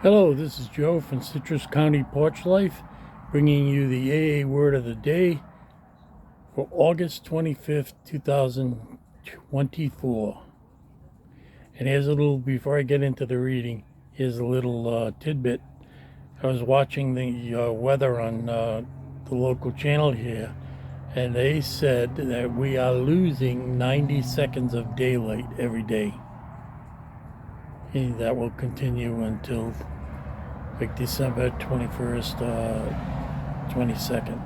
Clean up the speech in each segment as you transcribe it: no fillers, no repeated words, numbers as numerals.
Hello, this is Joe from Citrus County Porch Life, bringing you the AA Word of the Day for August 25th, 2024. And before I get into the reading, here's a little tidbit. I was watching the weather on the local channel here, and they said that we are losing 90 seconds of daylight every day. And that will continue until like December 21st, 22nd.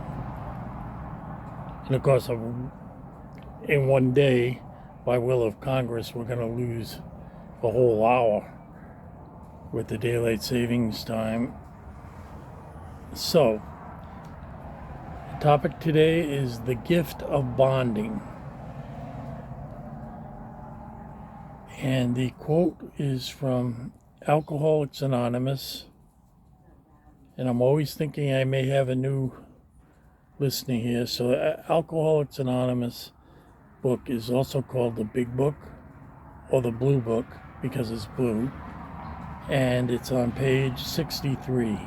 And of course, in one day, by will of Congress, we're going to lose a whole hour with the daylight savings time. So, the topic today is the gift of bonding. And the quote is from Alcoholics Anonymous. And I'm always thinking I may have a new listener here. So Alcoholics Anonymous book is also called the Big Book or the Blue Book because it's blue. And it's on page 63.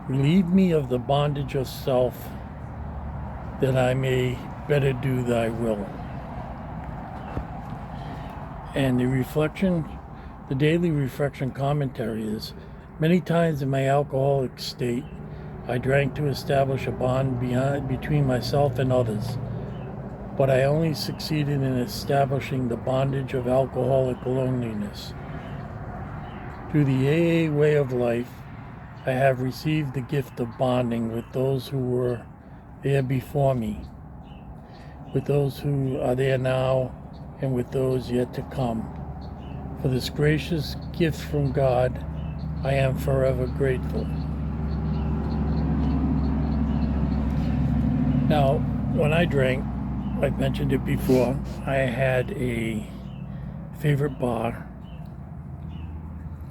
Relieve me of the bondage of self that I may better do thy will. And the daily reflection commentary is, many times in my alcoholic state, I drank to establish a bond between myself and others, but I only succeeded in establishing the bondage of alcoholic loneliness. Through the AA way of life, I have received the gift of bonding with those who were there before me, with those who are there now, and with those yet to come. For this gracious gift from God, I am forever grateful. Now, when I drank, I've mentioned it before, I had a favorite bar.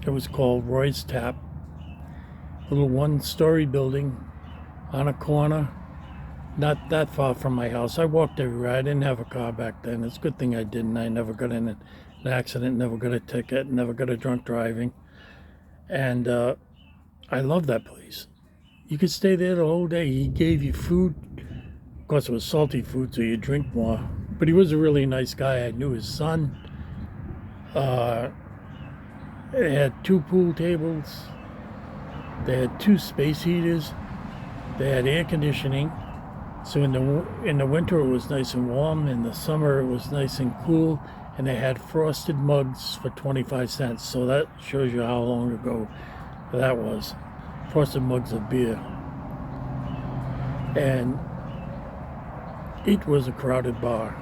It was called Roy's Tap, a little one-story building on a corner, not that far from my house. I walked everywhere. I didn't have a car back then. It's a good thing I didn't. I never got in an accident, never got a ticket, never got a drunk driving. And I love that place. You could stay there the whole day. He gave you food. Of course, it was salty food, so you drink more. But he was a really nice guy. I knew his son. They had 2 pool tables. They had 2 space heaters. They had air conditioning. So in the winter it was nice and warm. In the summer it was nice and cool. And they had frosted mugs for 25 cents. So that shows you how long ago that was. Frosted mugs of beer. And it was a crowded bar.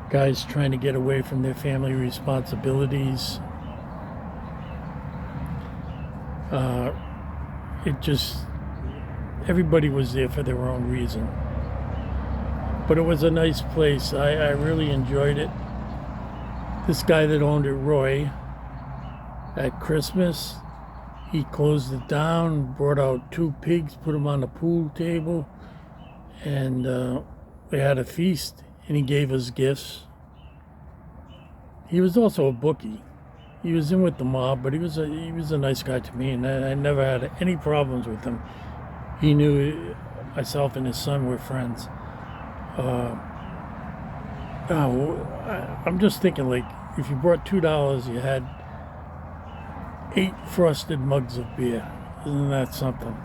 Guys trying to get away from their family responsibilities. Everybody was there for their own reason. But it was a nice place. I really enjoyed it. This guy that owned it, Roy, at Christmas, he closed it down, brought out 2 pigs, put them on the pool table, and we had a feast, and he gave us gifts. He was also a bookie. He was in with the mob, but he was a nice guy to me, and I never had any problems with him. He knew myself and his son were friends. I'm just thinking, like, if you brought $2, you had 8 frosted mugs of beer. Isn't that something?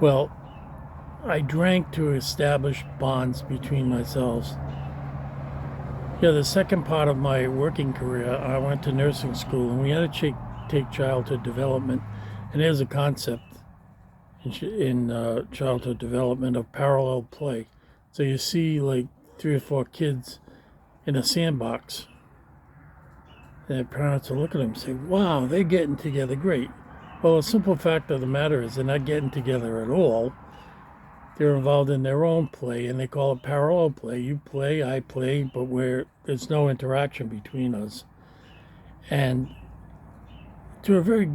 Well, I drank to establish bonds between myself. Yeah, the second part of my working career, I went to nursing school, and we had to take childhood development. And there's a concept in childhood development of parallel play. So you see like 3 or 4 kids in a sandbox. And their parents will look at them and say, wow, they're getting together great. Well, the simple fact of the matter is they're not getting together at all. They're involved in their own play, and they call it parallel play. You play, I play, but there's no interaction between us. And to a very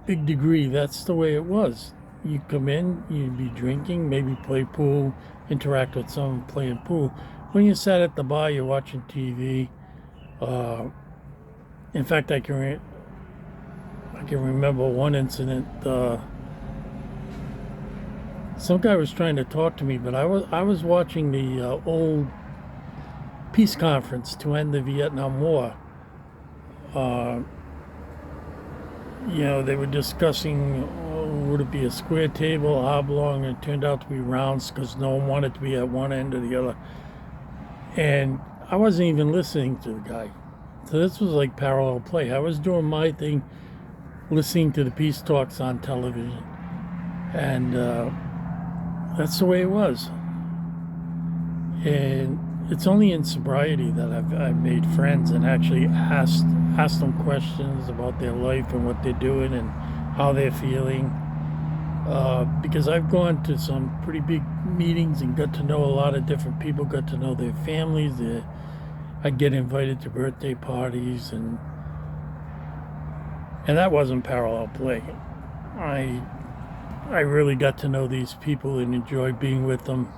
big degree, that's the way it was. You come in, you'd be drinking, maybe play pool, interact with someone playing pool. When you sat at the bar, you're watching TV. In fact, I can I can remember one incident. Some guy was trying to talk to me, but I was watching the old peace conference to end the Vietnam War. Uh, they were discussing, would it be a square table, oblong, and it turned out to be rounds because no one wanted to be at one end or the other. And I wasn't even listening to the guy. So this was like parallel play. I was doing my thing, listening to the peace talks on television. And that's the way it was. And it's only in sobriety that I've made friends and actually asked them questions about their life and what they're doing and how they're feeling. Because I've gone to some pretty big meetings and got to know a lot of different people, got to know their families. I'd get invited to birthday parties, and that wasn't parallel play. I really got to know these people and enjoy being with them.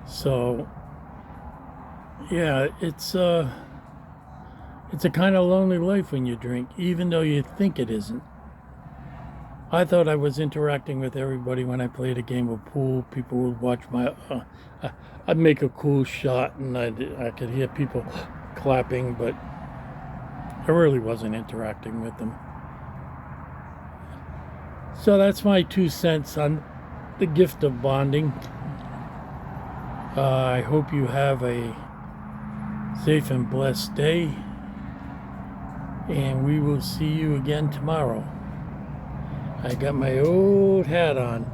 So, yeah, it's a kind of lonely life when you drink, even though you think it isn't. I thought I was interacting with everybody when I played a game of pool. People would watch I'd make a cool shot and I could hear people clapping, but I really wasn't interacting with them. So that's my 2 cents on the gift of bonding. I hope you have a safe and blessed day, and we will see you again tomorrow. I got my old hat on.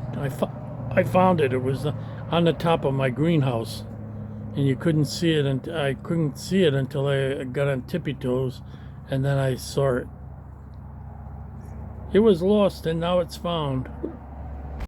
I found it. It was on the top of my greenhouse, and you couldn't see it. And I couldn't see it until I got on tippy toes, and then I saw it. It was lost, and now it's found.